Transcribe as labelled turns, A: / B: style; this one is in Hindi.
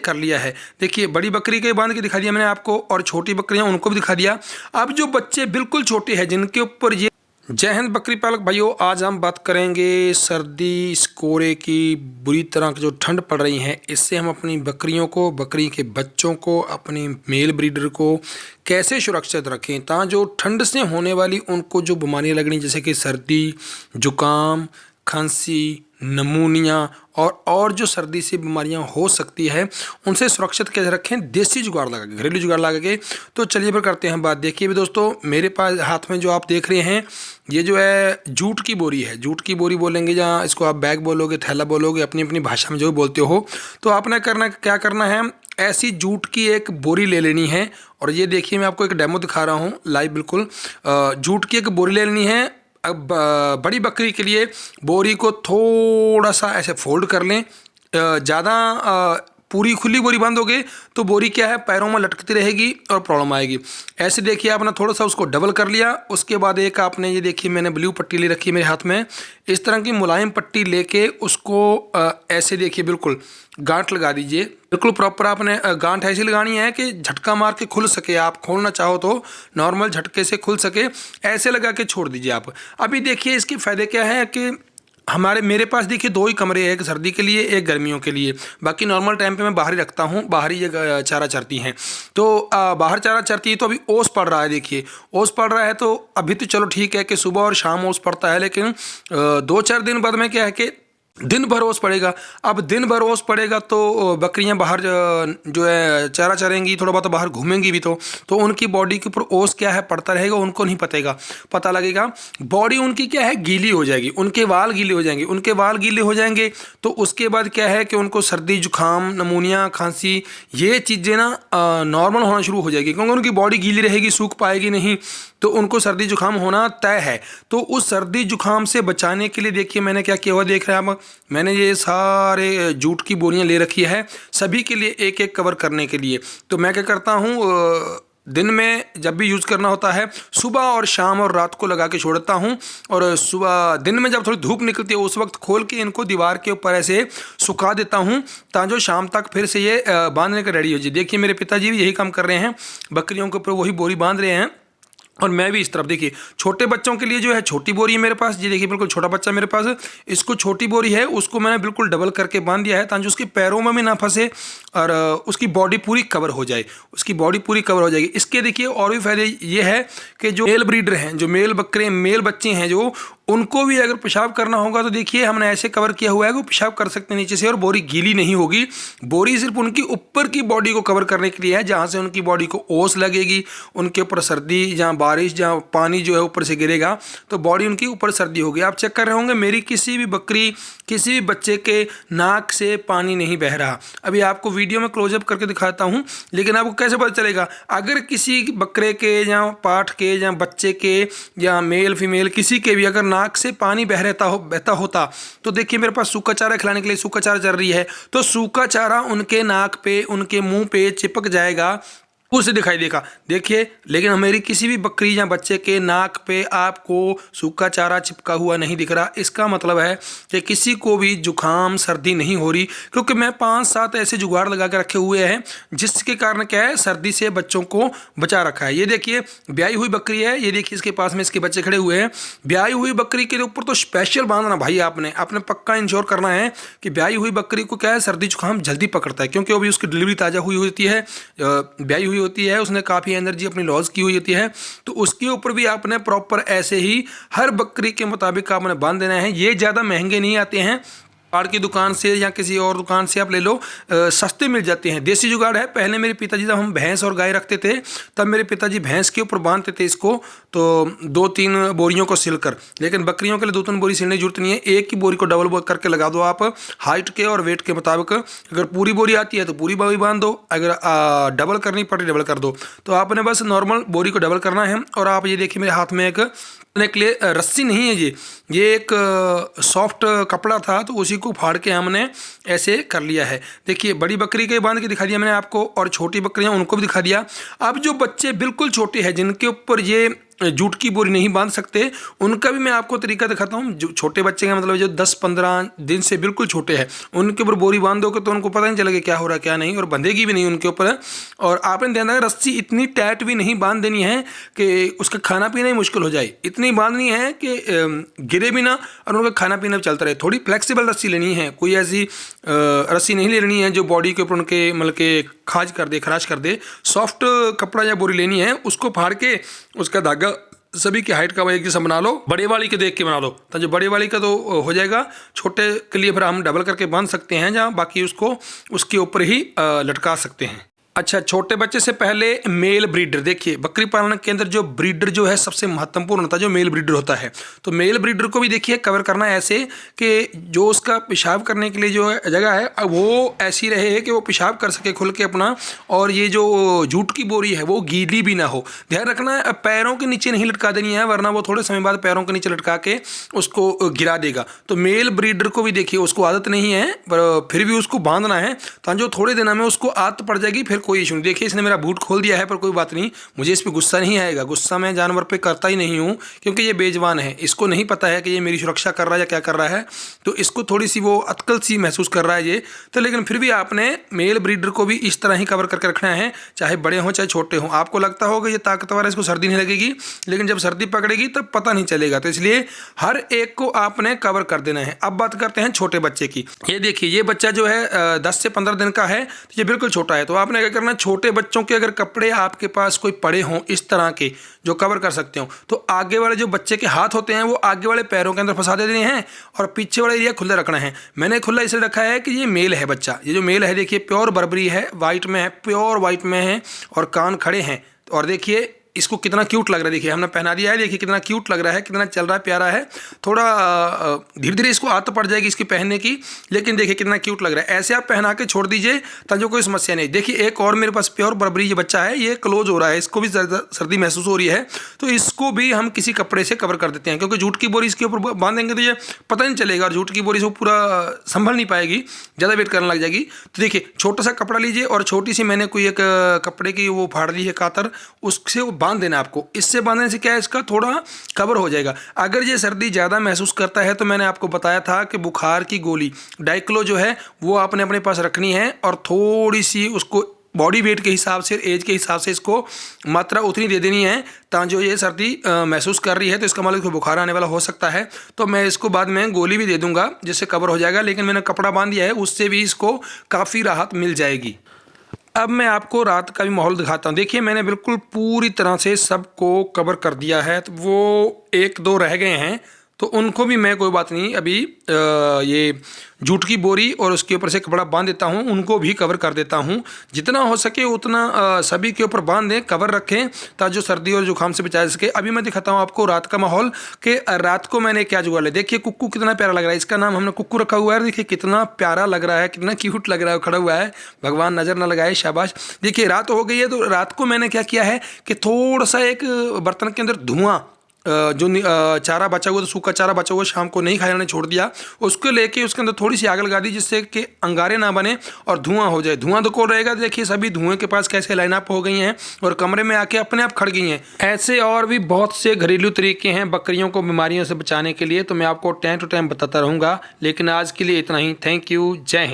A: कर लिया है। देखिए बड़ी बकरी के बांध के दिखा दिया मैंने आपको, और छोटी बकरियां उनको भी दिखा दिया। अब जो बच्चे बिल्कुल छोटे हैं जिनके ऊपर ये। जय हिंद बकरी पालक भाइयों, आज हम बात करेंगे सर्दी इस कोहरे की, बुरी तरह की जो ठंड पड़ रही है, इससे हम अपनी बकरियों को, बकरी के बच्चों को, अपनी मेल ब्रीडर को कैसे सुरक्षित रखें, ताकि जो ठंड से होने वाली उनको जो बीमारियां लगनी, जैसे कि सर्दी, जुकाम, खांसी, नमूनिया और जो सर्दी से बीमारियां हो सकती है, उनसे सुरक्षित कैसे रखें, देसी जुगाड़ लगा के, घरेलू जुगाड़ लगा के। तो चलिए फिर करते हैं बात। देखिए भी दोस्तों, मेरे पास हाथ में जो आप देख रहे हैं, ये जो है जूट की बोरी है। जूट की बोरी बोलेंगे, या इसको आप बैग बोलोगे, थैला बोलोगे, अपनी अपनी भाषा में जो बोलते हो। तो आपने क्या करना है, ऐसी जूट की एक बोरी ले लेनी है। और ये देखिए, मैं आपको एक डेमो दिखा रहा हूँ लाइव, बिल्कुल जूट की एक बोरी ले लेनी है। अब बड़ी बकरी के लिए बोरी को थोड़ा सा ऐसे फोल्ड कर लें। ज़्यादा पूरी खुली बोरी बांधोगे तो बोरी क्या है, पैरों में लटकती रहेगी और प्रॉब्लम आएगी। ऐसे देखिए, आपने थोड़ा सा उसको डबल कर लिया। उसके बाद एक आपने ये देखिए, मैंने ब्लू पट्टी ले रखी है मेरे हाथ में। इस तरह की मुलायम पट्टी लेके उसको ऐसे देखिए बिल्कुल गांठ लगा दीजिए। बिल्कुल प्रॉपर आपने गांठ ऐसी लगानी है कि झटका मार के खुल सके। आप खोलना चाहो तो नॉर्मल झटके से खुल सके, ऐसे लगा के छोड़ दीजिए आप। अभी देखिए इसके फ़ायदे क्या है कि मेरे पास देखिए 2 ही कमरे हैं, एक सर्दी के लिए, एक गर्मियों के लिए। बाकी नॉर्मल टाइम पे मैं बाहर ही रखता हूँ, बाहर ही ये चारा चरती हैं। तो बाहर चारा चरती है, तो अभी ओस पड़ रहा है। देखिए ओस पड़ रहा है, तो अभी तो चलो ठीक है कि सुबह और शाम ओस पड़ता है, लेकिन 2-4 दिन बाद में क्या है कि दिन भर ओस पड़ेगा। अब दिन भर ओस पड़ेगा तो बकरियां बाहर जो है चारा चरेंगी, थोड़ा बहुत बाहर घूमेंगी भी, तो उनकी बॉडी के ऊपर ओस क्या है पड़ता रहेगा, उनको नहीं पता लगेगा। बॉडी उनकी क्या है, गीली हो जाएगी, उनके वाल गीले हो जाएंगे। उनके वाल गीले हो जाएंगे तो उसके बाद क्या है कि उनको सर्दी, जुकाम, नमूनिया, खांसी, ये चीज़ें ना नॉर्मल होना शुरू हो जाएगी, क्योंकि उनकी बॉडी गीली रहेगी, सूख पाएगी नहीं, तो उनको सर्दी जुकाम होना तय है। तो उस सर्दी जुकाम से बचाने के लिए देखिए मैंने क्या किया हुआ, देख रहे हैं आप, मैंने ये सारे जूट की बोरियां ले रखी है, सभी के लिए एक एक कवर करने के लिए। तो मैं क्या करता हूँ, दिन में जब भी यूज़ करना होता है, सुबह और शाम और रात को लगा के छोड़ देता हूँ। और सुबह दिन में जब थोड़ी धूप निकलती है, उस वक्त खोल के इनको दीवार के ऊपर ऐसे सुखा देता हूँ, ताकि जो शाम तक फिर से ये बांधने का रेडी हो जाए। देखिए मेरे पिताजी भी यही काम कर रहे हैं, बकरियों के ऊपर वही बोरी बांध रहे हैं, और मैं भी इस तरफ। देखिए छोटे बच्चों के लिए जो है छोटी बोरी है मेरे पास। ये देखिए बिल्कुल छोटा बच्चा मेरे पास, इसको छोटी बोरी है, उसको मैंने बिल्कुल डबल करके बांध दिया है, ताकि उसके पैरों में भी ना फंसे और उसकी बॉडी पूरी कवर हो जाए, उसकी बॉडी पूरी कवर हो जाएगी। इसके देखिए और भी फायदे ये है कि जो मेल ब्रीडर हैं, जो मेल बच्चे हैं, जो उनको भी अगर पेशाब करना होगा तो देखिए हमने ऐसे कवर किया हुआ है कि वो पेशाब कर सकते हैं नीचे से, और बोरी गीली नहीं होगी। बोरी सिर्फ उनकी ऊपर की बॉडी को कवर करने के लिए है, जहाँ से उनकी बॉडी को ओस लगेगी, उनके ऊपर सर्दी, जहाँ बारिश, जहाँ पानी जो है ऊपर से गिरेगा, तो बॉडी उनकी ऊपर सर्दी होगी। आप चेक कर रहे होंगे, मेरी किसी भी बकरी, किसी भी बच्चे के नाक से पानी नहीं बह रहा। अभी आपको वीडियो में क्लोजअप करके दिखाता हूँ, लेकिन आपको कैसे पता चलेगा, अगर किसी बकरे के या पाठ के या बच्चे के या मेल फीमेल किसी के भी अगर नाक से पानी बहता होता, तो देखिए मेरे पास सूखा चारा खिलाने के लिए सूखा चारा चल रही है, तो सूखा चारा उनके नाक पे, उनके मुंह पे चिपक जाएगा, उसे दिखाई देगा। देखिए, लेकिन हमारी किसी भी बकरी या बच्चे के नाक पे आपको सूखा चारा चिपका हुआ नहीं दिख रहा। इसका मतलब है कि किसी को भी जुकाम, सर्दी नहीं हो रही, क्योंकि मैं 5-7 ऐसे जुगाड़ लगा के रखे हुए हैं, जिसके कारण क्या है, सर्दी से बच्चों को बचा रखा है। ये देखिए ब्याई हुई बकरी है, ये देखिए इसके पास में इसके बच्चे खड़े हुए हैं। ब्याई हुई बकरी के ऊपर तो स्पेशल बांधना भाई, आपने पक्का इंश्योर करना है कि ब्याई हुई बकरी को क्या है, सर्दी जुकाम जल्दी पकड़ता है, क्योंकि अभी उसकी डिलीवरी ताज़ा हुई होती है, ब्याई हुई होती है, उसने काफ़ी एनर्जी अपनी लॉस की हुई होती है। तो उसके ऊपर भी आपने प्रॉपर ऐसे ही हर बकरी के मुताबिक आपने बांध देना है। ये ज़्यादा महंगे नहीं आते हैं, जुगाड़ की दुकान से या किसी और दुकान से आप ले लो, सस्ते मिल जाते हैं। देसी जुगाड़ है। पहले मेरे पिताजी, जब हम भैंस और गाय रखते थे, तब मेरे पिताजी भैंस के ऊपर बांधते थे इसको, तो 2-3 बोरियों को सिलकर। लेकिन बकरियों के लिए 2-3 बोरी सिलने की जरूरत नहीं है, एक ही बोरी को डबल करके लगा दो आप, हाइट के और वेट के मुताबिक। अगर पूरी बोरी आती है तो पूरी बोरी बांध दो, अगर डबल करनी पड़े डबल कर दो। तो आपने बस नॉर्मल बोरी को डबल करना है। और आप ये देखिए मेरे हाथ में एक के लिए रस्सी नहीं है, ये एक सॉफ्ट कपड़ा था, तो उसी को फाड़ के हमने ऐसे कर लिया है। देखिए बड़ी बकरी के बांध के दिखा दिया मैंने आपको, और छोटी बकरियां उनको भी दिखा दिया। अब जो बच्चे बिल्कुल छोटे हैं, जिनके ऊपर ये जूट की बोरी नहीं बांध सकते उनका भी मैं आपको तरीका दिखाता हूँ। जो छोटे बच्चे का मतलब जो 10-15 दिन से बिल्कुल छोटे हैं उनके ऊपर बोरी बांध दोगे तो उनको पता नहीं चलेगा क्या हो रहा क्या नहीं, और बंधेगी भी नहीं उनके ऊपर। और आपने ध्यान रखना रस्सी इतनी टाइट भी नहीं बांध देनी है कि उसका खाना पीना ही मुश्किल हो जाए, इतनी बांधनी है कि गिरे भी ना और उनका खाना पीना भी चलता रहे। थोड़ी फ्लेक्सिबल रस्सी लेनी है, कोई ऐसी रस्सी नहीं लेनी है जो बॉडी के ऊपर उनके मतलब के खराश कर दे। सॉफ्ट कपड़ा या बोरी लेनी है, उसको फाड़ के उसका धागा सभी की हाइट का एक जैसा बना लो, बड़े वाली के देख के बना लो। तो जो बड़े वाली का तो हो जाएगा, छोटे के लिए फिर हम डबल करके बांध सकते हैं, जहाँ बाकी उसको उसके ऊपर ही लटका सकते हैं। अच्छा, छोटे बच्चे से पहले मेल ब्रीडर, देखिए बकरी पालन के अंदर जो ब्रीडर जो है सबसे महत्वपूर्ण होता है, जो मेल ब्रीडर होता है। तो मेल ब्रीडर को भी देखिए कवर करना है ऐसे कि जो उसका पेशाब करने के लिए जो जगह है वो ऐसी रहे कि वो पेशाब कर सके खुल के अपना, और ये जो जूट की बोरी है वो गीली भी ना हो। ध्यान रखना है पैरों के नीचे नहीं लटका देनी है, वरना वो थोड़े समय बाद पैरों के नीचे लटका के उसको गिरा देगा। तो मेल ब्रीडर को भी देखिए उसको आदत नहीं है पर फिर भी उसको बांधना है, तो जो थोड़े दिनों में उसको आदत पड़ जाएगी फिर कोई इशू नहीं। देखिए इसने मेरा बूट खोल दिया है पर कोई बात नहीं, मुझे इस पर गुस्सा नहीं आएगा। गुस्सा मैं जानवर पे करता ही नहीं हूँ क्योंकि ये बेजवान है, इसको नहीं पता है कि ये मेरी सुरक्षा कर रहा है या क्या कर रहा है, तो इसको थोड़ी सी वो अटकल सी महसूस कर रहा है ये तो। लेकिन फिर भी आपने मेल ब्रीडर को भी इस तरह ही कवर करके रखना है, चाहे बड़े हों चाहे छोटे हों। आपको लगता होगा ये ताकतवर है, इसको सर्दी नहीं लगेगी, लेकिन जब सर्दी पकड़ेगी तब पता नहीं चलेगा। तो इसलिए हर एक को आपने कवर कर देना है। अब बात करते हैं छोटे बच्चे की। ये देखिए ये बच्चा जो है 10 से 15 दिन का है, तो ये बिल्कुल छोटा है। तो आपने क्या करना, छोटे बच्चों के अगर कपड़े आपके पास कोई पड़े हों इस तरह के जो कवर कर सकते हो, तो आगे वाले जो बच्चे के हाथ होते हैं वो आगे वाले पैरों के अंदर फंसा देने हैं और पीछे वाला एरिया खुला रखना है। मैंने खुला इसलिए रखा है कि ये मेल है बच्चा, ये जो मेल है देखिए प्योर बर्बरी है, वाइट में है, प्योर वाइट में है और कान खड़े हैं। और देखिए इसको कितना क्यूट लग रहा है, देखिए हमने पहना दिया है, देखिए कितना क्यूट लग रहा है, कितना चल रहा है, प्यारा है। थोड़ा धीरे धीरे इसको आदत पड़ जाएगी इसकी पहनने की, लेकिन देखिए कितना क्यूट लग रहा है। ऐसे आप पहना के छोड़ दीजिए ताकि कोई समस्या नहीं। देखिए एक और मेरे पास प्योर बर्बरी ये बच्चा है, ये क्लोज हो रहा है, इसको भी सर्दी महसूस हो रही है, तो इसको भी हम किसी कपड़े से कवर कर देते हैं, क्योंकि जूट की बोरी इसके ऊपर बांधेंगे तो ये पता नहीं चलेगा और जूट की बोरी से पूरा संभल नहीं पाएगी, ज़्यादा वेट करने लग जाएगी। तो देखिए छोटा सा कपड़ा लीजिए और छोटी सी मैंने कोई एक कपड़े की वो फाड़ ली है कातर, उससे वो बांध देना आपको। इससे बांधने से क्या है, इसका थोड़ा कवर हो जाएगा। अगर ये सर्दी ज़्यादा महसूस करता है तो मैंने आपको बताया था कि बुखार की गोली डाइक्लो जो है वो आपने अपने पास रखनी है और थोड़ी सी उसको बॉडी वेट के हिसाब से, एज के हिसाब से इसको मात्रा उतनी दे देनी है ताकि जो ये सर्दी महसूस कर रही है तो इसका मतलब कोई बुखार आने वाला हो सकता है। तो मैं इसको बाद में गोली भी दे दूंगा जिससे कवर हो जाएगा, लेकिन मैंने कपड़ा बांध दिया है उससे भी इसको काफ़ी राहत मिल जाएगी। अब मैं आपको रात का भी माहौल दिखाता हूँ। देखिए मैंने बिल्कुल पूरी तरह से सबको कवर कर दिया है, तो वो 1-2 रह गए हैं तो उनको भी मैं कोई बात नहीं अभी ये जूट की बोरी और उसके ऊपर से कपड़ा बांध देता हूँ, उनको भी कवर कर देता हूँ। जितना हो सके उतना सभी के ऊपर बांध दें, कवर रखें ताकि जो सर्दी और जुकाम से बचा सके। अभी मैं दिखाता हूँ आपको रात का माहौल कि रात को मैंने क्या जुगाड़ लिया। देखिए कुक्कू कितना प्यारा लग रहा है, इसका नाम हमने कुक्कू रखा हुआ है। देखिए कितना प्यारा लग रहा है, कितना क्यूट लग रहा है, खड़ा हुआ है, भगवान नज़र न लगाए, शाबाश। देखिए रात हो गई है तो रात को मैंने क्या किया है कि थोड़ा सा एक बर्तन के अंदर धुआं जो चारा बचा हुआ, तो सूखा चारा बचा हुआ शाम को नहीं खाया, ने छोड़ दिया, उसको लेके उसके अंदर थोड़ी सी आग लगा दी जिससे कि अंगारे ना बने और धुआं हो जाए। धुआं तो कौन रहेगा, देखिए सभी धुएं के पास कैसे लाइन अप हो गई हैं और कमरे में आके अपने आप खड़ गई हैं। ऐसे और भी बहुत से घरेलू तरीके हैं बकरियों को बीमारियों से बचाने के लिए, तो मैं आपको टाइम टू टाइम बताता रहूँगा। लेकिन आज के लिए इतना ही। थैंक यू, जय हिंद।